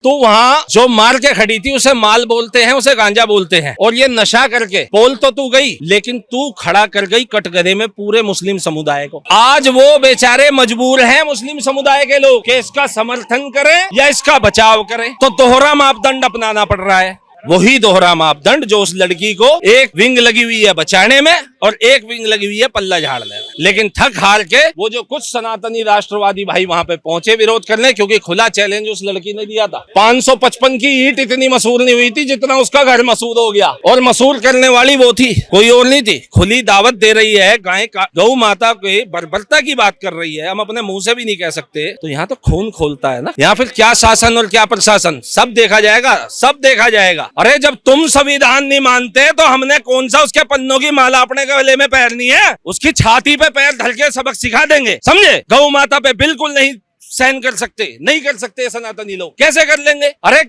तो वहाँ जो मार के खड़ी थी उसे माल बोलते हैं, उसे गांजा बोलते हैं। और ये नशा करके पोल तो तू गई, लेकिन तू खड़ा कर गई कटघरे में पूरे मुस्लिम समुदाय को। आज वो बेचारे मजबूर हैं मुस्लिम समुदाय के लोग कि इसका समर्थन करें या इसका बचाव करें। तो दोहरा मापदंड अपनाना पड़ रहा है। वही दोहरा मापदंड जो उस लड़की को एक विंग लगी हुई है बचाने में और एक विंग लगी हुई है पल्ला झाड़ने में। लेकिन थक हार के वो जो कुछ सनातनी राष्ट्रवादी भाई वहां पे पहुंचे विरोध करने, क्योंकि खुला चैलेंज उस लड़की ने दिया था। 555 की ईंट इतनी मशहूर नहीं हुई थी जितना उसका घर मशहूर हो गया। और मशहूर करने वाली वो थी, कोई और नहीं थी। खुली दावत दे रही है, गाय गौ माता की बर्बरता की बात कर रही है, हम अपने मुंह से भी नहीं कह सकते। तो यहाँ तो खून खोलता है ना। यहाँ फिर क्या शासन और क्या प्रशासन, सब देखा जाएगा, सब देखा जाएगा। अरे जब तुम संविधान नहीं मानते तो हमने कौन सा उसके पन्नों की माला अपने गले में पहननी है? उसकी छाती पे पैर धर के सबक सिखा देंगे, समझे? गौ माता पे बिल्कुल नहीं सहन कर सकते, नहीं कर सकते सनातनी लोग। कैसे कर लेंगे? अरे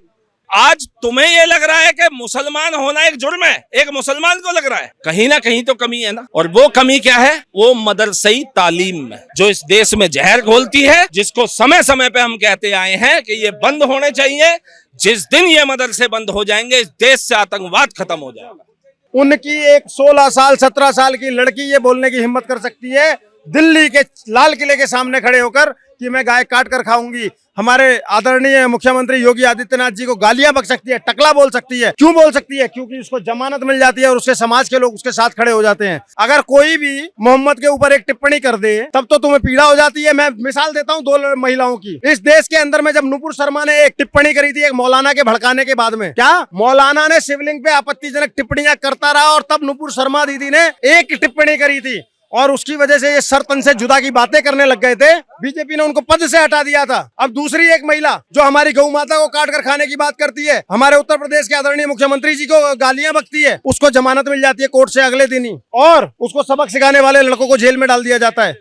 आज तुम्हें ये लग रहा है कि मुसलमान होना एक जुर्म है, एक मुसलमान को लग रहा है। कहीं ना कहीं तो कमी है ना। और वो कमी क्या है? वो मदरसई तालीम में, जो इस देश में जहर घोलती है, जिसको समय समय पे हम कहते आए हैं कि ये बंद होने चाहिए। जिस दिन ये मदरसे बंद हो जाएंगे, इस देश से आतंकवाद खत्म हो जाएगा। उनकी एक 16 साल 17 साल की लड़की ये बोलने की हिम्मत कर सकती है दिल्ली के लाल किले के सामने खड़े होकर कि मैं गाय काट कर खाऊंगी। हमारे आदरणीय मुख्यमंत्री योगी आदित्यनाथ जी को गालियां बक सकती है, टकला बोल सकती है। क्यों बोल सकती है? क्योंकि उसको जमानत मिल जाती है और उसके समाज के लोग उसके साथ खड़े हो जाते हैं। अगर कोई भी मोहम्मद के ऊपर एक टिप्पणी कर दे तब तो तुम्हें पीड़ा हो जाती है। मैं मिसाल देता हूँ 2 महिलाओं की। इस देश के अंदर में जब नुपुर शर्मा ने एक टिप्पणी करी थी एक मौलाना के भड़काने के बाद में, क्या मौलाना ने शिवलिंग पे आपत्तिजनक टिप्पणियां करता रहा और तब नुपुर शर्मा दीदी ने एक टिप्पणी करी थी और उसकी वजह से ये सर तन से जुदा की बातें करने लग गए थे। बीजेपी ने उनको पद से हटा दिया था। अब दूसरी एक महिला जो हमारी गौ माता को काट कर खाने की बात करती है, हमारे उत्तर प्रदेश के आदरणीय मुख्यमंत्री जी को गालियां बकती है, उसको जमानत मिल जाती है कोर्ट से अगले दिन ही और उसको सबक सिखाने वाले लड़कों को जेल में डाल दिया जाता है।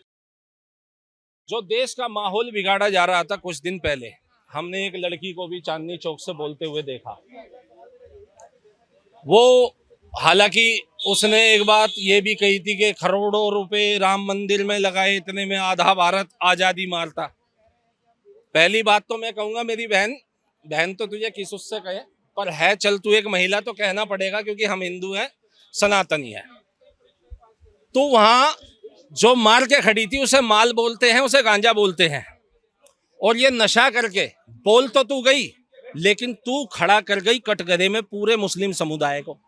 जो देश का माहौल बिगाड़ा जा रहा था कुछ दिन पहले, हमने एक लड़की को भी चांदनी चौक से बोलते हुए देखा। वो हालांकि उसने एक बात ये भी कही थी कि करोड़ों रुपए राम मंदिर में लगाए, इतने में आधा भारत आजादी मारता। पहली बात तो मैं कहूंगा, मेरी बहन तो तुझे किस उससे कहे, पर है चल तू एक महिला तो कहना पड़ेगा, क्योंकि हम हिंदू हैं, सनातनी है। तो वहां जो मार के खड़ी थी उसे माल बोलते हैं, उसे गांजा बोलते हैं। और ये नशा करके बोल तो तू गई, लेकिन तू खड़ा कर गई कटघरे में पूरे मुस्लिम समुदाय को।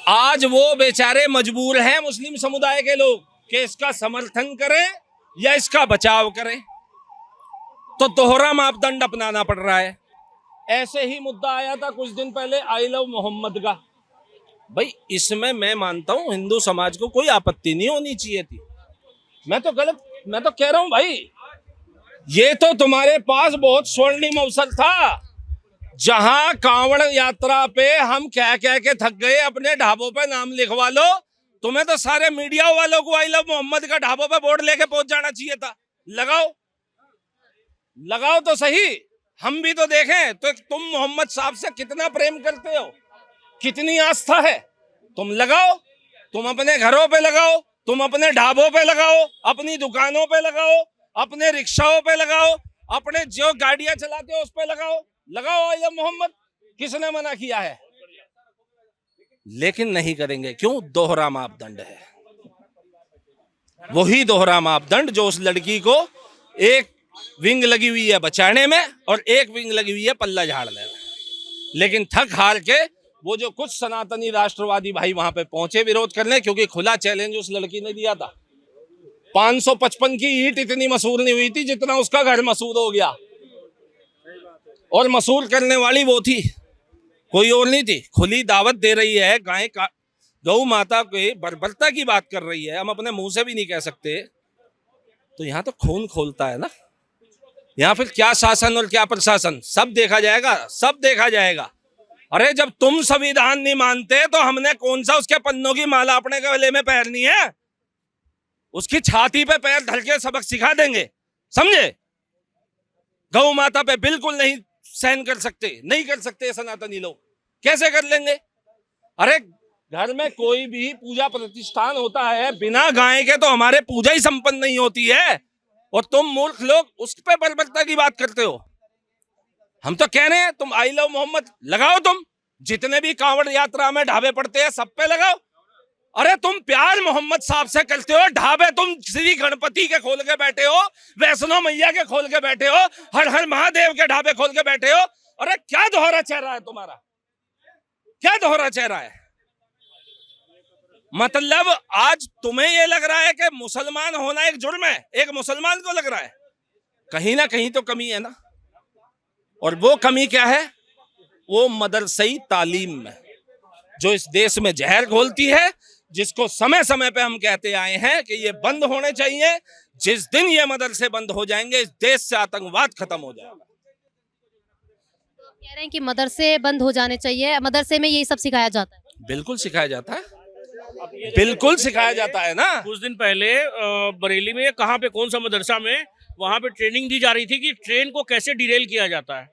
आज वो बेचारे मजबूर हैं मुस्लिम समुदाय के लोग कि इसका समर्थन करें या इसका बचाव करें। तो दोहरा मापदंड अपनाना पड़ रहा है। ऐसे ही मुद्दा आया था कुछ दिन पहले आई लव मोहम्मद का। भाई इसमें मैं मानता हूं हिंदू समाज को कोई आपत्ति नहीं होनी चाहिए थी। मैं तो कह रहा हूं भाई, ये तो तुम्हारे पास बहुत स्वर्णिम अवसर था, जहां कांवड़ यात्रा पे हम कह के थक गए, अपने ढाबों पे नाम लिखवा लो। तुम्हें तो सारे मीडिया वालों को आई लव मोहम्मद का ढाबों पे बोर्ड लेके पहुंच जाना चाहिए था। लगाओ तो सही, हम भी तो देखें। तो तुम मोहम्मद साहब से कितना प्रेम करते हो, कितनी आस्था है, तुम लगाओ। तुम अपने घरों पे लगाओ, तुम अपने ढाबों पे लगाओ, अपनी दुकानों पे लगाओ, अपने रिक्शाओं पे लगाओ, अपने जो गाड़ियां चलाते हो उस पे लगाओ आई लव मोहम्मद। किसने मना किया है? लेकिन नहीं करेंगे। क्यों? दोहरा मापदंड है। वही दोहरा मापदंड जो उस लड़की को एक विंग लगी हुई है बचाने में और एक विंग लगी हुई है पल्ला झाड़ने में। लेकिन थक हार के वो जो कुछ सनातनी राष्ट्रवादी भाई वहां पे पहुंचे विरोध करने, क्योंकि खुला चैलेंज उस लड़की ने दिया था। 555 की ईंट इतनी मशहूर नहीं हुई थी जितना उसका घर मशहूर हो गया। और मशहूर करने वाली वो थी, कोई और नहीं थी। खुली दावत दे रही है, गौ माता की बर्बरता की बात कर रही है, हम अपने मुंह से भी नहीं कह सकते। तो यहाँ तो खून खोलता है ना। यहाँ फिर क्या शासन और क्या प्रशासन, सब देखा जाएगा, सब देखा जाएगा। अरे जब तुम संविधान नहीं मानते तो हमने कौन सा उसके पन्नों की माला अपने गले में पहननी है? उसकी छाती पे पैर धर के सबक सिखा देंगे, समझे? गौ माता पे बिल्कुल नहीं सहन कर सकते, नहीं कर सकते सनातनी लोग। कैसे कर लेंगे? अरे घर में कोई भी पूजा प्रतिष्ठान होता है, बिना गाय के तो हमारे पूजा ही संपन्न नहीं होती है। और तुम मूर्ख लोग उस पे बर्बरता की बात करते हो। हम तो कह रहे हैं तुम आई लव मोहम्मद लगाओ, तुम जितने भी कांवड़ यात्रा में ढाबे पड़ते हैं सब पे लगाओ। अरे तुम प्यार मोहम्मद साहब से करते हो, ढाबे तुम श्री गणपति के खोल के बैठे हो, वैष्णो मैया के खोल के बैठे हो, हर हर महादेव के ढाबे खोल के बैठे हो। अरे क्या दोहरा चेहरा है तुम्हारा, क्या दोहरा चेहरा है? मतलब आज तुम्हें ये लग रहा है कि मुसलमान होना एक जुर्म है, एक मुसलमान को लग रहा है। कहीं ना कहीं तो कमी है ना, और वो कमी क्या है? वो मदरसई तालीम में जो इस देश में जहर घोलती है, जिसको समय समय पे हम कहते आए हैं कि ये बंद होने चाहिए। जिस दिन ये मदरसे बंद हो जाएंगे इस देश से आतंकवाद खत्म हो जाएगा। तो आप कह रहे हैं कि मदरसे बंद हो जाने चाहिए, मदरसे में यही सब सिखाया जाता है? बिल्कुल सिखाया जाता है, बिल्कुल सिखाया जाता है ना। कुछ दिन पहले बरेली में कहाँ पे कौन सा मदरसा में वहाँ पे ट्रेनिंग दी जा रही थी कि ट्रेन को कैसे डिरेल किया जाता है।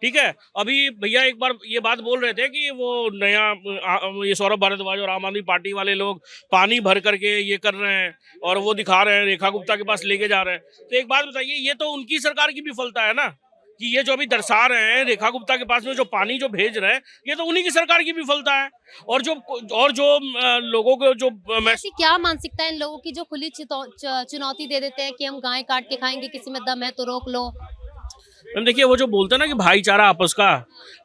ठीक है, अभी भैया एक बार ये बात बोल रहे थे कि वो नया ये सौरभ भारद्वाज और आम आदमी पार्टी वाले लोग पानी भर करके ये कर रहे हैं और वो दिखा रहे हैं, रेखा गुप्ता के पास लेके जा रहे हैं। तो एक बात बताइए, ये तो उनकी सरकार की विफलता है ना कि ये जो अभी दर्शा रहे हैं रेखा गुप्ता के पास में जो पानी जो भेज रहे हैं, ये तो उन्हीं की सरकार की विफलता है। और जो लोगों को जो ऐसी क्या मानसिकता है इन लोगों की जो खुली चुनौती दे देते हैं कि हम गाय काट के खाएंगे, किसी में दम है तो रोक लो। मैम देखिए, वो जो बोलते हैं ना कि भाईचारा आपस का,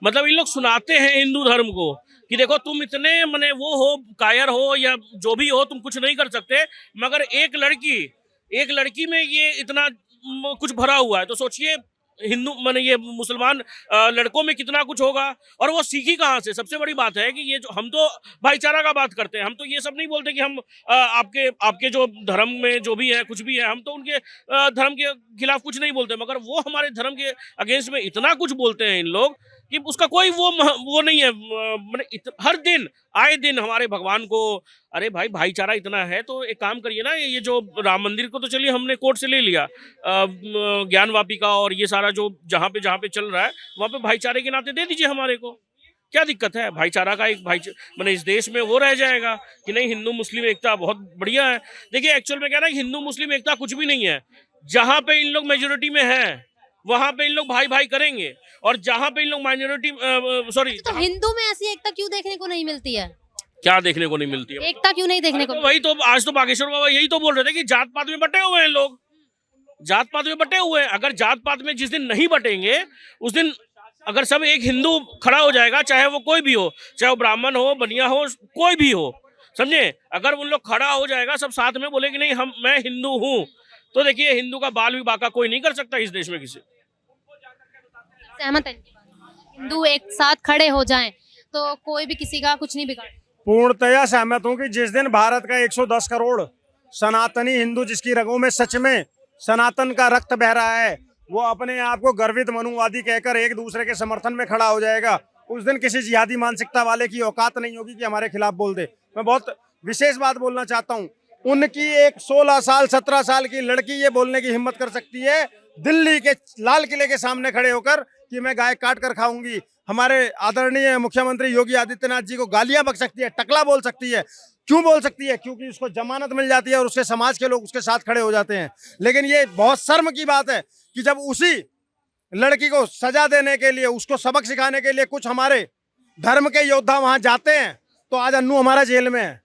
मतलब इन लोग सुनाते हैं हिंदू धर्म को कि देखो तुम इतने मने वो हो, कायर हो या जो भी हो, तुम कुछ नहीं कर सकते, मगर एक लड़की में ये इतना कुछ भरा हुआ है। तो सोचिए हिंदू माने ये मुसलमान लड़कों में कितना कुछ होगा। और वो सीखी कहाँ से? सबसे बड़ी बात है कि ये जो हम तो भाईचारा का बात करते हैं, हम तो ये सब नहीं बोलते कि हम आपके जो धर्म में जो भी है कुछ भी है, हम तो उनके धर्म के खिलाफ कुछ नहीं बोलते, मगर वो हमारे धर्म के अगेंस्ट में इतना कुछ बोलते हैं इन लोग कि उसका कोई वो नहीं है। मैंने हर दिन आए दिन हमारे भगवान को, अरे भाई भाईचारा इतना है तो एक काम करिए ना, ये जो राम मंदिर को तो चलिए हमने कोर्ट से ले लिया, ज्ञान वापिका और ये सारा जो जहाँ पे चल रहा है वहाँ पे भाईचारे के नाते दे दीजिए हमारे को, क्या दिक्कत है? भाईचारा का एक मैंने इस देश में वो रह जाएगा कि नहीं हिंदू मुस्लिम एकता बहुत बढ़िया है। देखिए एक्चुअल में क्या ना, हिंदू मुस्लिम एकता कुछ भी नहीं है। जहाँ पे इन लोग मेजोरिटी में है वहां पे इन लोग भाई भाई करेंगे, और जहां पे इन लोग माइनॉरिटी तो हिंदू में ऐसी एकता क्यों देखने को नहीं मिलती है? क्या देखने को नहीं मिलती है? एकता क्यों नहीं देखने को? तो वही तो आज तो बागेश्वर बाबा यही तो बोल रहे थे कि जात पात में बटे हुए हैं लोग, जात पात में बटे हुए हैं। अगर जात पात में जिस दिन नहीं बटेंगे उस दिन अगर सब एक हिंदू खड़ा हो जाएगा, चाहे वो कोई भी हो, चाहे वो ब्राह्मण हो, बनिया हो, कोई भी हो, समझे, अगर उन लोग खड़ा हो जाएगा सब साथ में बोले कि नहीं मैं हिंदू हूँ, तो देखिए हिंदू का बाल भी बाका कोई नहीं कर सकता इस देश में किसी। सहमत है? हिंदू एक साथ खड़े हो जाएं तो कोई भी किसी का कुछ नहीं बिगाड़। पूर्णतया सहमत हूँ कि जिस दिन भारत का 110 करोड़ सनातनी हिंदू जिसकी रगों में सच में सनातन का रक्त बह रहा है, वो अपने आप को गर्वित मनुवादी कहकर एक दूसरे के समर्थन में खड़ा हो जाएगा, उस दिन किसी जिहादी मानसिकता वाले की औकात नहीं होगी कि हमारे खिलाफ बोल दे। मैं बहुत विशेष बात बोलना चाहता हूँ, उनकी एक 16 साल 17 साल की लड़की ये बोलने की हिम्मत कर सकती है दिल्ली के लाल किले के सामने खड़े होकर कि मैं गाय काट कर खाऊंगी। हमारे आदरणीय मुख्यमंत्री योगी आदित्यनाथ जी को गालियां बक सकती है, टकला बोल सकती है। क्यों बोल सकती है? क्योंकि उसको जमानत मिल जाती है और उसके समाज के लोग उसके साथ खड़े हो जाते हैं। लेकिन ये बहुत शर्म की बात है कि जब उसी लड़की को सजा देने के लिए, उसको सबक सिखाने के लिए कुछ हमारे धर्म के योद्धा वहां जाते हैं, तो आज अन्नू हमारा जेल में है,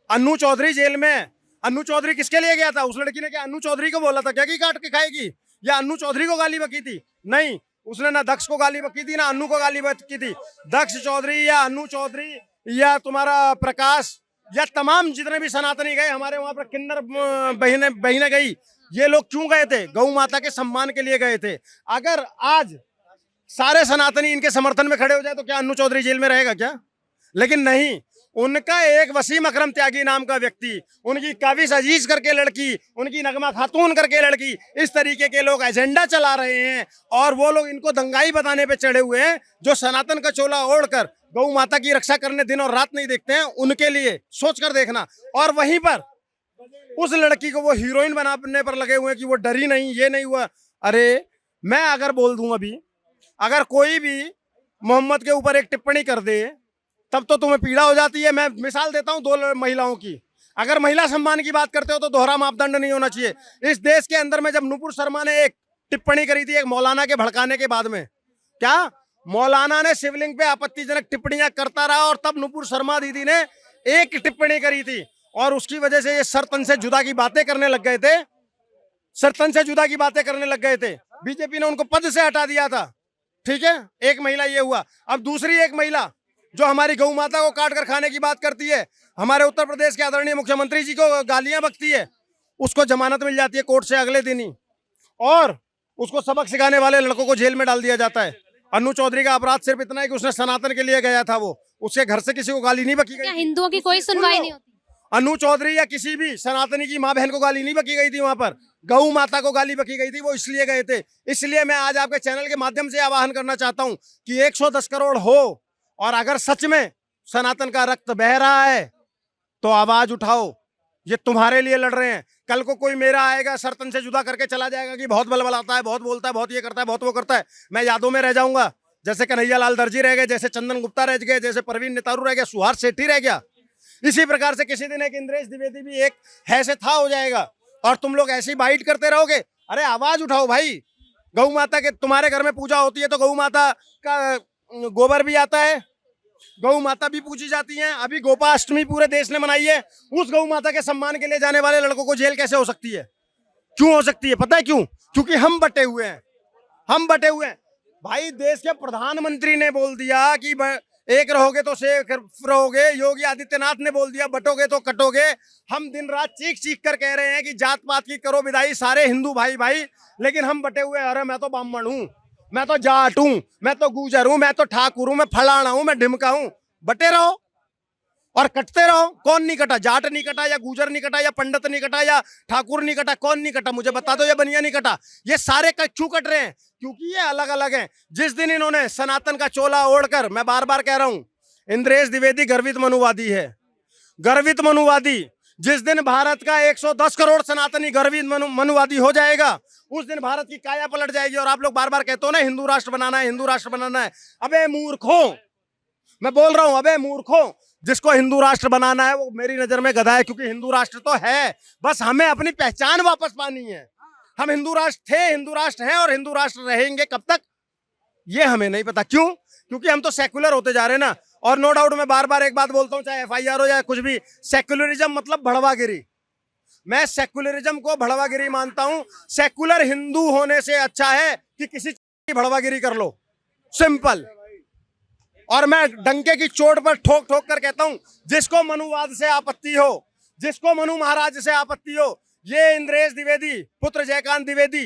अन्नू चौधरी जेल में है। अन्नू चौधरी किसके लिए गया था? उस लड़की ने क्या अन्नू चौधरी को बोला था क्या कि काट के खाएगी, या अन्नू चौधरी को गाली बकी थी? नहीं, उसने ना दक्ष को गाली बकी थी ना अन्नू को गाली बकी थी। दक्ष चौधरी या अन्नू चौधरी या तुम्हारा प्रकाश या तमाम जितने भी सनातनी गए, हमारे वहां पर किन्नर बहने गई, ये लोग क्यों गए थे? गौ माता के सम्मान के लिए गए थे। अगर आज सारे सनातनी इनके समर्थन में खड़े हो जाए तो क्या अन्नू चौधरी जेल में रहेगा क्या? लेकिन नहीं, उनका एक वसीम अकरम त्यागी नाम का व्यक्ति, उनकी काविश अजीज करके लड़की, उनकी नगमा खातून करके लड़की, इस तरीके के लोग एजेंडा चला रहे हैं और वो लोग इनको दंगाई बताने पे चढ़े हुए हैं। जो सनातन का चोला ओढ़कर गौ माता की रक्षा करने दिन और रात नहीं देखते हैं, उनके लिए सोच कर देखना। और वहीं पर उस लड़की को वो हीरोइन बनाने पर लगे हुए हैं कि वो डरी नहीं, ये नहीं हुआ। अरे मैं अगर बोल दूं, अभी अगर कोई भी मोहम्मद के ऊपर एक टिप्पणी कर दे तब तो तुम्हें पीड़ा हो जाती है। मैं मिसाल देता हूं 2 महिलाओं की। अगर महिला सम्मान की बात करते हो तो दोहरा मापदंड नहीं होना चाहिए। इस देश के अंदर में जब नुपुर शर्मा ने एक टिप्पणी करी थी एक मौलाना के भड़काने के बाद में, क्या मौलाना ने शिवलिंग पे आपत्तिजनक टिप्पणियां करता रहा और तब नुपुर शर्मा दीदी ने एक टिप्पणी करी थी और उसकी वजह से ये सरतन से जुदा की बातें करने लग गए थे। सरतन से जुदा की बातें करने लग गए थे। बीजेपी ने उनको पद से हटा दिया था। ठीक है, एक महिला ये हुआ। अब दूसरी एक महिला जो हमारी गौ माता को काट कर खाने की बात करती है, हमारे उत्तर प्रदेश के आदरणीय मुख्यमंत्री जी को गालियां बकती है, उसको जमानत मिल जाती है कोर्ट से अगले दिन ही और उसको सबक सिखाने वाले लड़कों को जेल में डाल दिया जाता है। अन्नू चौधरी का अपराध सिर्फ इतना है कि उसने सनातन के लिए गया था, वो उसके घर से किसी को गाली नहीं बकी क्या गई। हिंदुओं की कोई सुनवाई नहीं होती? अन्नू चौधरी या किसी भी सनातनी की माँ बहन को गाली नहीं बकी गई थी, वहां पर गौ माता को गाली बकी गई थी, वो इसलिए गए थे। इसलिए मैं आज आपके चैनल के माध्यम से आह्वान करना चाहता हूं कि 110 करोड़ हो और अगर सच में सनातन का रक्त बह रहा है तो आवाज उठाओ। ये तुम्हारे लिए लड़ रहे हैं। कल को कोई मेरा आएगा सरतन से जुदा करके चला जाएगा कि बहुत बलबलाता है, बहुत बोलता है, बहुत ये करता है, बहुत वो करता है, मैं यादों में रह जाऊंगा। जैसे कन्हैया लाल दर्जी रह गए, जैसे चंदन गुप्ता रह गए, जैसे परवीन नेतारू रह गया, सुहास सेठी रह गया। इसी प्रकार से किसी दिन एक इंद्रेश द्विवेदी भी एक है से था हो जाएगा और तुम लोग ऐसी बाइट करते रहोगे। अरे आवाज उठाओ भाई। गौ माता के तुम्हारे घर में पूजा होती है तो गौ माता का गोबर भी आता है, गौ माता भी पूजी जाती हैं। अभी गोपाष्टमी पूरे देश ने मनाई है। उस गौ माता के सम्मान के लिए जाने वाले लड़कों को जेल कैसे हो सकती है? क्यों हो सकती है? पता है क्यों? क्योंकि हम बटे हुए हैं। हम बटे हुए हैं भाई। देश के प्रधानमंत्री ने बोल दिया कि एक रहोगे तो शेख रहोगे। योगी आदित्यनाथ ने बोल दिया बटोगे तो कटोगे। हम दिन रात चीख चीख कर कह रहे हैं कि जात पात की करो विदाई, सारे हिंदू भाई भाई, लेकिन हम बटे हुए। अरे मैं तो ब्राह्मण हूँ, मैं तो जाट हूँ, मैं तो गुजर हूँ, मैं तो ठाकुर हूँ, मैं फलाना हूँ, मैं ढिमका हूँ। बटे रहो और कटते रहो। कौन नहीं कटा? जाट नहीं कटा या गुजर नहीं कटा या पंडित नहीं कटा या ठाकुर नहीं कटा? कौन नहीं कटा? मुझे बता दो। या बनिया नहीं कटा? ये सारे क्यों कट रहे हैं? क्योंकि ये अलग अलग हैं। जिस दिन इन्होंने सनातन का चोला ओढ़कर, मैं बार बार कह रहा हूं, इंद्रेश द्विवेदी गर्वित मनुवादी है, गर्वित मनुवादी। जिस दिन भारत का 110 करोड़ सनातनी गर्वित मनुवादी हो जाएगा, उस दिन भारत की काया पलट जाएगी। और आप लोग बार बार कहते हो ना हिंदू राष्ट्र बनाना है, हिंदू राष्ट्र बनाना है। अबे मूर्खों, मैं बोल रहा हूं, अबे मूर्खों, जिसको हिंदू राष्ट्र बनाना है वो मेरी नजर में गधा है। क्योंकि हिंदू राष्ट्र तो है, बस हमें अपनी पहचान वापस पानी है। हम हिंदू राष्ट्र थे, हिंदू राष्ट्र हैं और हिंदू राष्ट्र रहेंगे कब तक ये हमें नहीं पता। क्यों? क्योंकि हम तो सेक्युलर होते जा रहे हैं ना। और नो डाउट मैं बार बार एक बात बोलता हूं, चाहे FIR हो या कुछ भी, सेक्युलरिज्म मतलब बढ़वागिरी। मैं सेक्युलरिज्म को बढ़वागिरी मानता हूं। सेक्युलर हिंदू होने से अच्छा है कि किसी की बढ़वागिरी कर लो, सिंपल। और मैं डंके की चोट पर ठोक ठोक कर कहता हूं, जिसको मनुवाद से आपत्ति हो, जिसको मनु महाराज से आपत्ति हो, ये इंद्रेश द्विवेदी पुत्र जयकांत द्विवेदी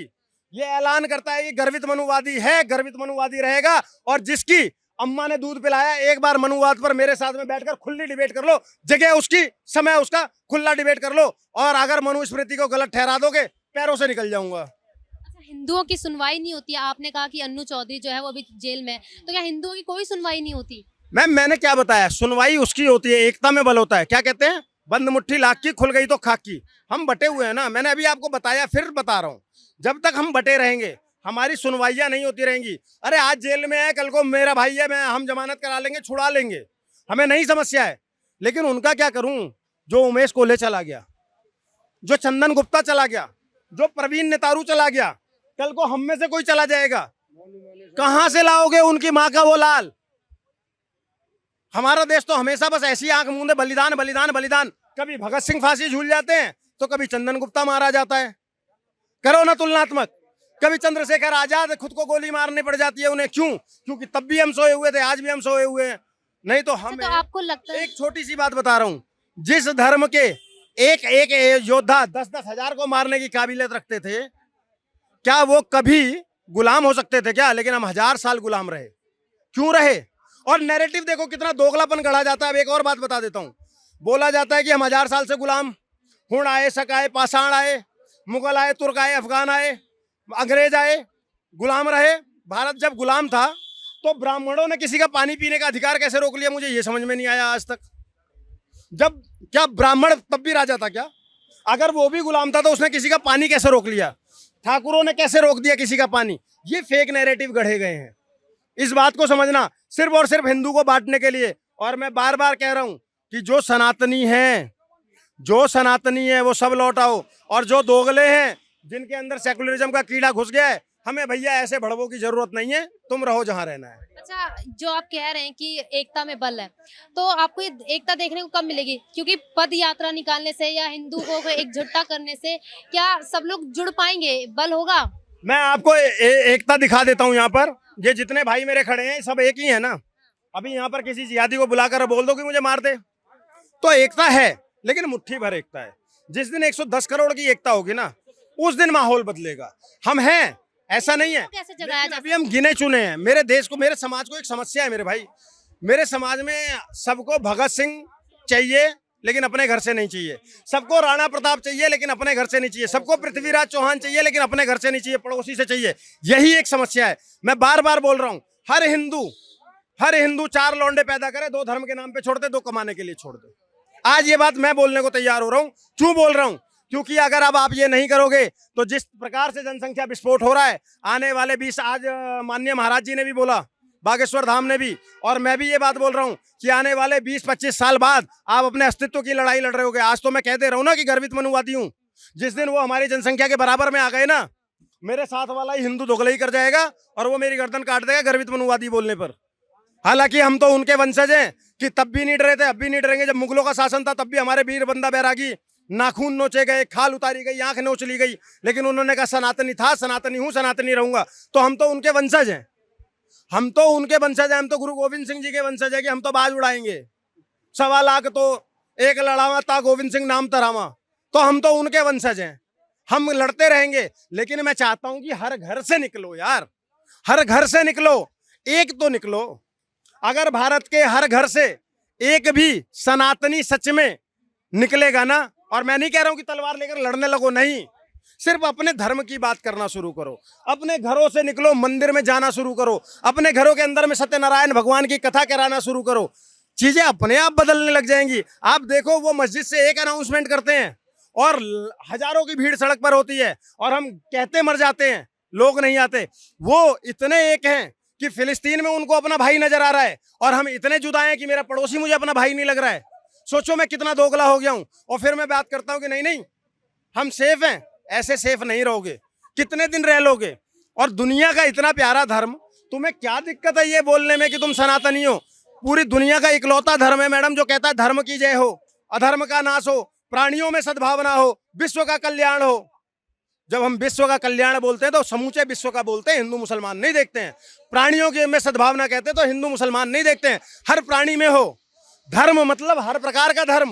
ये ऐलान करता है कि गर्वित मनुवादी है, गर्वित मनुवादी रहेगा। और जिसकी अम्मा ने दूध पिलाया, एक बार मनुवाद पर मेरे साथ में बैठकर खुली डिबेट कर लो, जगह उसकी, समय उसका, खुला डिबेट कर लो। और अगर मनुस्मृति को गलत ठहरा दोगे, पैरों से निकल जाऊंगा। अच्छा, हिंदुओं की सुनवाई नहीं होती है। आपने कहा कि अन्नू चौधरी जो है वो अभी जेल में है, तो क्या हिंदुओं की कोई सुनवाई नहीं होती? मैंने क्या बताया? सुनवाई उसकी होती है, एकता में बल होता है। क्या कहते हैं? बंद मुट्ठी लाख की, खुल गई तो खाक की। हम बटे हुए हैं ना। मैंने अभी आपको बताया, फिर बता रहा हूं, जब तक हम बटे रहेंगे हमारी सुनवाइयां नहीं होती रहेंगी। अरे आज जेल में है, कल को मेरा भाई है, हम जमानत करा लेंगे, छुड़ा लेंगे, हमें नहीं समस्या है। लेकिन उनका क्या करूं? जो उमेश कोल्हे चला गया, जो चंदन गुप्ता चला गया, जो प्रवीण नेतारू चला गया, कल को हम में से कोई चला जाएगा, कहां से लाओगे उनकी माँ का वो लाल? हमारा देश तो हमेशा बस ऐसी आंख मूंदे बलिदान बलिदान बलिदान। कभी भगत सिंह फांसी झूल जाते हैं तो कभी चंदन गुप्ता मारा जाता है। करो ना तुलनात्मक। कभी चंद्रशेखर आजाद खुद को गोली मारनी पड़ जाती है उन्हें। क्यों? क्योंकि तब भी हम सोए हुए थे, आज भी हम सोए हुए हैं। नहीं तो हम तो आपको लगता है, एक छोटी सी बात बता रहा हूं, जिस धर्म के एक एक योद्धा 10-10 हजार को मारने की काबिलियत रखते थे, क्या वो कभी गुलाम हो सकते थे क्या? लेकिन हम 1000 साल गुलाम रहे। क्यों रहे? और नैरेटिव देखो कितना दोगलापन गढ़ा जाता है। अब एक और बात बता देता हूं, बोला जाता है कि हम 1000 साल से गुलाम, हुण आए, शक आए, पाषाण आए, मुगल आए, तुर्क आए, अफगान आए, अंग्रेज आए, गुलाम रहे। भारत जब गुलाम था तो ब्राह्मणों ने किसी का पानी पीने का अधिकार कैसे रोक लिया? मुझे ये समझ में नहीं आया आज तक। जब क्या ब्राह्मण तब भी राजा था क्या? अगर वो भी गुलाम था तो उसने किसी का पानी कैसे रोक लिया? ठाकुरों ने कैसे रोक दिया किसी का पानी? ये फेक नैरेटिव गढ़े गए हैं। इस बात को समझना, सिर्फ और सिर्फ हिंदू को बांटने के लिए। और मैं बार बार कह रहा हूं कि जो सनातनी हैं, जो सनातनी है वो सब लौट आओ। और जो दोगले हैं, जिनके अंदर सेकुलरिज्म का कीड़ा घुस गया है, हमें भैया ऐसे भड़वों की जरूरत नहीं है, तुम रहो जहाँ रहना है। अच्छा, जो आप कह रहे हैं कि एकता में बल है, तो आपको ये एकता देखने को कब मिलेगी? क्योंकि पद यात्रा निकालने से या हिंदुओं को एकजुटता करने से क्या सब लोग जुड़ पाएंगे, बल होगा? मैं आपको एकता दिखा देता हूँ यहाँ पर। ये जितने भाई मेरे खड़े हैं सब एक ही है ना। अभी यहाँ पर किसी जिहादी को बुलाकर बोल दो कि मुझे मार दे, तो एकता है, लेकिन मुट्ठी भर एकता है। जिस दिन 110 करोड़ की एकता होगी ना, उस दिन माहौल बदलेगा। हम हैं, ऐसा नहीं है। कैसे जगाया जा अभी हम गिने चुने हैं। मेरे देश को, मेरे समाज को एक समस्या है मेरे भाई। मेरे समाज में सबको भगत सिंह चाहिए लेकिन अपने घर से नहीं चाहिए, सबको राणा प्रताप चाहिए लेकिन अपने घर से नहीं चाहिए, सबको पृथ्वीराज चौहान चाहिए लेकिन अपने घर से नहीं चाहिए, पड़ोसी से चाहिए। यही एक समस्या है। मैं बार बार बोल रहा हूँ, हर हिंदू 4 लौंडे पैदा करे, 2 धर्म के नाम पे छोड़ दे, 2 कमाने के लिए छोड़ दे। आज ये बात मैं बोलने को तैयार हो रहा हूँ। क्यों बोल रहा हूँ? क्योंकि अगर अब आप ये नहीं करोगे तो जिस प्रकार से जनसंख्या विस्फोट हो रहा है, आने वाले 20, आज माननीय महाराज जी ने भी बोला, बागेश्वर धाम ने भी, और मैं भी ये बात बोल रहा हूँ कि आने वाले 20-25 साल बाद आप अपने अस्तित्व की लड़ाई लड़ रहे होगे। आज तो मैं कह दे रहा हूँ ना कि गर्वित मनुवादी हूँ। जिस दिन वो हमारी जनसंख्या के बराबर में आ गए ना, मेरे साथ वाला ही हिंदू दोगलई कर जाएगा और वो मेरी गर्दन काट देगा गर्वित मनुवादी बोलने पर। हालांकि हम तो उनके वंशज हैं कि तब भी नहीं डरे थे, अब भी नहीं डरेंगे। जब मुगलों का शासन था तब भी हमारे वीर बंदा बैरागी नाखून नोचे गए, खाल उतारी गई, आंख नोच ली गई, लेकिन उन्होंने कहा सनातनी था, सनातनी हूँ, सनातनी रहूंगा। तो हम तो उनके वंशज हैं, हम तो उनके वंशज हैं। हम तो गुरु गोविंद सिंह जी के वंशज है कि हम तो बाज उड़ाएंगे। 1.25 लाख तो एक लड़ावा था, गोविंद सिंह नाम तरावा, तो हम तो उनके वंशज हैं। हम लड़ते रहेंगे, लेकिन मैं चाहता हूं कि हर घर से निकलो यार, हर घर से निकलो, एक तो निकलो। अगर भारत के हर घर से एक भी सनातनी सच में निकलेगा ना, और मैं नहीं कह रहा हूं कि तलवार लेकर लड़ने लगो, नहीं, सिर्फ अपने धर्म की बात करना शुरू करो, अपने घरों से निकलो, मंदिर में जाना शुरू करो, अपने घरों के अंदर में सत्यनारायण भगवान की कथा कराना शुरू करो, चीजें अपने आप बदलने लग जाएंगी। आप देखो, वो मस्जिद से एक अनाउंसमेंट करते हैं और हजारों की भीड़ सड़क पर होती है, और हम कहते मर जाते हैं, लोग नहीं आते। वो इतने एक हैं कि फिलिस्तीन में उनको अपना भाई नजर आ रहा है, और हम इतने जुदा हैं कि मेरा पड़ोसी मुझे अपना भाई नहीं लग रहा है। सोचो मैं कितना दोगला हो गया हूं। और फिर मैं बात करता हूं कि नहीं नहीं हम सेफ हैं। ऐसे सेफ नहीं रहोगे, कितने दिन रह लोगे? और दुनिया का इतना प्यारा धर्म, तुम्हें क्या दिक्कत है ये बोलने में कि तुम सनातनी हो? पूरी दुनिया का इकलौता धर्म है मैडम जो कहता है धर्म की जय हो, अधर्म का नाश हो, प्राणियों में सद्भावना हो, विश्व का कल्याण हो। जब हम विश्व का कल्याण बोलते हैं तो समूचे विश्व का बोलते हैं, हिंदू मुसलमान नहीं देखते हैं। प्राणियों की में सद्भावना कहते हैं तो हिंदू मुसलमान नहीं देखते हैं। हर प्राणी में हो। धर्म मतलब हर प्रकार का धर्म,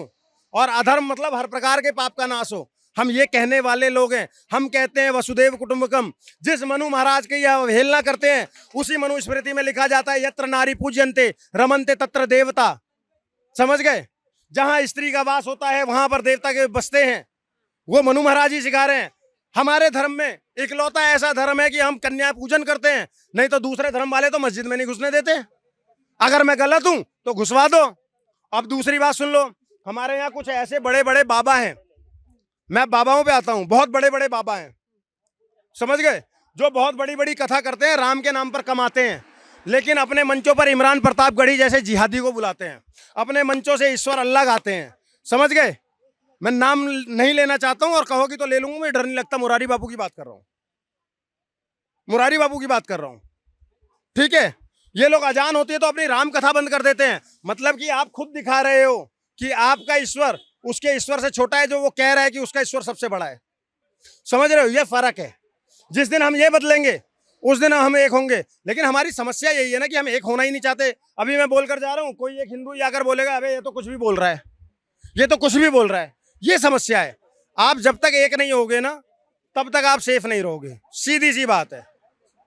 और अधर्म मतलब हर प्रकार के पाप का नाश हो। हम ये कहने वाले लोग हैं। हम कहते हैं वसुदेव कुटुंबकम। जिस मनु महाराज की यह अवहेलना करते हैं, उसी मनुस्मृति में लिखा जाता है यत्र नारी पूज्यन्ते रमन्ते तत्र देवता। समझ गए? जहां स्त्री का वास होता है वहां पर देवता के बसते हैं। वो मनु महाराज ही सिखा रहे हैं। हमारे धर्म में इकलौता ऐसा धर्म है कि हम कन्या पूजन करते हैं, नहीं तो दूसरे धर्म वाले तो मस्जिद में नहीं घुसने देते। अगर मैं गलत हूं तो घुसवा दो। अब दूसरी बात सुन लो, हमारे यहाँ कुछ ऐसे बड़े बड़े बाबा हैं, मैं बाबाओं पे आता हूं, बहुत बड़े बड़े बाबा हैं, समझ गए, जो बहुत बड़ी बड़ी कथा करते हैं, राम के नाम पर कमाते हैं, लेकिन अपने मंचों पर इमरान प्रतापगढ़ी जैसे जिहादी को बुलाते हैं, अपने मंचों से ईश्वर अल्लाह गाते हैं। समझ गए? मैं नाम नहीं लेना चाहता हूं, और कहोगी तो ले लूंगा, मुझे डर नहीं लगता। मुरारी बापू की बात कर रहा हूं, मुरारी बापू की बात कर रहा हूं, ठीक है? ये लोग अजान होती है तो अपनी राम कथा बंद कर देते हैं। मतलब कि आप खुद दिखा रहे हो कि आपका ईश्वर उसके ईश्वर से छोटा है, जो वो कह रहा है कि उसका ईश्वर सबसे बड़ा है। समझ रहे हो? ये फर्क है। जिस दिन हम ये बदलेंगे उस दिन हम एक होंगे। लेकिन हमारी समस्या यही है ना कि हम एक होना ही नहीं चाहते। अभी मैं बोलकर जा रहा हूँ, कोई एक हिंदू आकर बोलेगा अबे ये तो कुछ भी बोल रहा है, ये तो कुछ भी बोल रहा है। ये समस्या है। आप जब तक एक नहीं होगे ना, तब तक आप सेफ नहीं रहोगे। सीधी सी बात है।